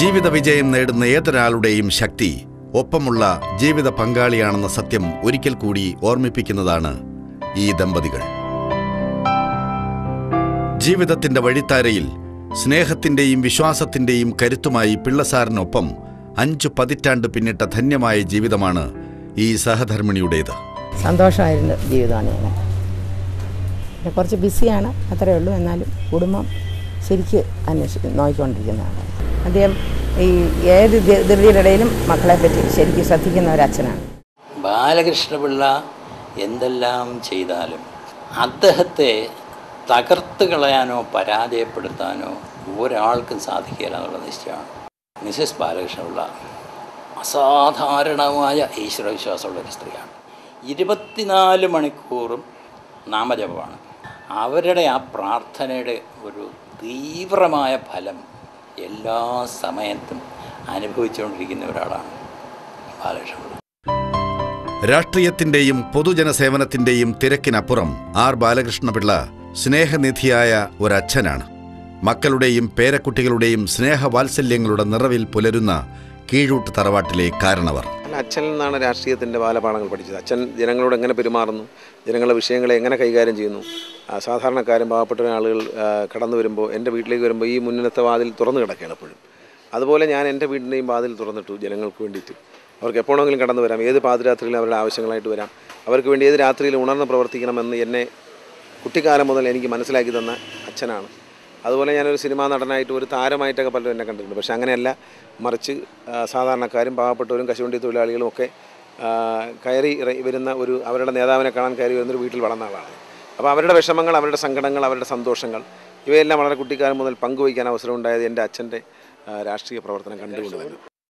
ജീവിത വിജയം നേടുന്ന ഏതൊരാളുടെയും ശക്തി ഒപ്പമുള്ള ജീവിത പങ്കാളിയാണെന്ന സത്യം ഒരിക്കൽ കൂടി ഓർമ്മിപ്പിക്കുന്നതാണ് ഈ ദമ്പതികൾ. ജീവിതത്തിന്റെ വഴിത്താരയിൽ സ്നേഹത്തിന്റെയും വിശ്വാസത്തിന്റെയും കരുത്തുമായി പിള്ളസാറിനൊപ്പം 5 പതിറ്റാണ്ട് പിന്നിട്ട ധന്യമായ ജീവിതമാണ് ഈ സഹധർമ്മിണിയുടേത്. സന്തോഷമായിരുന്ന ജീവിതമാണ്. ഞാൻ കുറച്ച് ബിസിയാണ്, അത്രയേ ഉള്ളൂ. എന്നാലും കുടുംബം ശരിക്ക് നോക്കിക്കൊണ്ടിരിക്കുന്നതാണ്. അദ്ദേഹം ഈ ഏത് ധൃതിയുടെ ഇടയിലും മക്കളെ പറ്റി ശരിക്കും ശ്രദ്ധിക്കുന്ന ഒരു അച്ഛനാണ്. ബാലകൃഷ്ണപിള്ള എന്തെല്ലാം ചെയ്താലും അദ്ദേഹത്തെ തകർത്ത് കളയാനോ പരാജയപ്പെടുത്താനോ ഒരാൾക്കും സാധിക്കില്ല എന്നുള്ള നിശ്ചയമാണ്. മിസസ് ബാലകൃഷ്ണപിള്ള അസാധാരണമായ ഈശ്വരവിശ്വാസമുള്ള ഒരു സ്ത്രീയാണ്. 24 മണിക്കൂറും നാമജപമാണ്. അവരുടെ ആ പ്രാർത്ഥനയുടെ ഒരു തീവ്രമായ ഫലം എല്ലാ സമയത്തും അനുഭവിച്ചുകൊണ്ടിരിക്കുന്ന ഒരാളാണ് ബാലകൃഷ്ണപിള്ള. രാഷ്ട്രീയത്തിന്റെയും പൊതുജനസേവനത്തിന്റെയും തിരക്കിനപ്പുറം ആർ ബാലകൃഷ്ണപിള്ള സ്നേഹനിധിയായ ഒരച്ഛനാണ്. മക്കളുടെയും പേരക്കുട്ടികളുടെയും സ്നേഹവാത്സല്യങ്ങളുടെ നിറവിൽ പുലരുന്ന കീഴൂട്ട് തറവാട്ടിലെ കാരണവർ. അച്ഛനിൽ നിന്നാണ് രാഷ്ട്രീയത്തിൻ്റെ ബാലപാഠങ്ങൾ പഠിച്ചത്. അച്ഛൻ ജനങ്ങളോട് എങ്ങനെ പെരുമാറുന്നു, ജനങ്ങളുടെ വിഷയങ്ങളെ എങ്ങനെ കൈകാര്യം ചെയ്യുന്നു, സാധാരണക്കാരും പാവപ്പെട്ട ആളുകൾ കടന്നു വരുമ്പോൾ എൻ്റെ വീട്ടിലേക്ക് വരുമ്പോൾ ഈ മുന്നത്തെ വാതിൽ തുറന്നു കിടക്കുകയാണ് എപ്പോഴും. അതുപോലെ ഞാൻ എൻ്റെ വീടിൻ്റെയും വാതിൽ തുറന്നിട്ടു ജനങ്ങൾക്ക് വേണ്ടിയിട്ട്. അവർക്ക് എപ്പോഴെങ്കിലും കടന്നു വരാം, ഏത് പാതിരാത്രിയിലും അവരുടെ ആവശ്യങ്ങളായിട്ട് വരാം, അവർക്ക് വേണ്ടി ഏത് രാത്രിയിൽ ഉണർന്ന് പ്രവർത്തിക്കണമെന്ന് എന്നെ കുട്ടിക്കാലം മുതൽ എനിക്ക് മനസ്സിലാക്കി തന്ന അച്ഛനാണ്. അതുപോലെ ഞാനൊരു സിനിമാ നടനായിട്ട് ഒരു താരമായിട്ടൊക്കെ പലരും എന്നെ കണ്ടിട്ടുണ്ട്. പക്ഷേ അങ്ങനെയല്ല, മറിച്ച് സാധാരണക്കാരും പാവപ്പെട്ടവരും കശുവണ്ടി തൊഴിലാളികളും ഒക്കെ കയറി വരുന്ന അവരുടെ നേതാവിനെ കാണാൻ കയറി വരുന്നൊരു വീട്ടിൽ വളർന്ന ആളാണ്. അപ്പോൾ അവരുടെ വിഷമങ്ങൾ, അവരുടെ സങ്കടങ്ങൾ, അവരുടെ സന്തോഷങ്ങൾ ഇവയെല്ലാം വളരെ കുട്ടിക്കാലം മുതൽ പങ്കുവയ്ക്കാൻ അവസരം ഉണ്ടായത് എൻ്റെ അച്ഛൻ്റെ രാഷ്ട്രീയ പ്രവർത്തനം കണ്ടുകൊണ്ട് തന്നെ.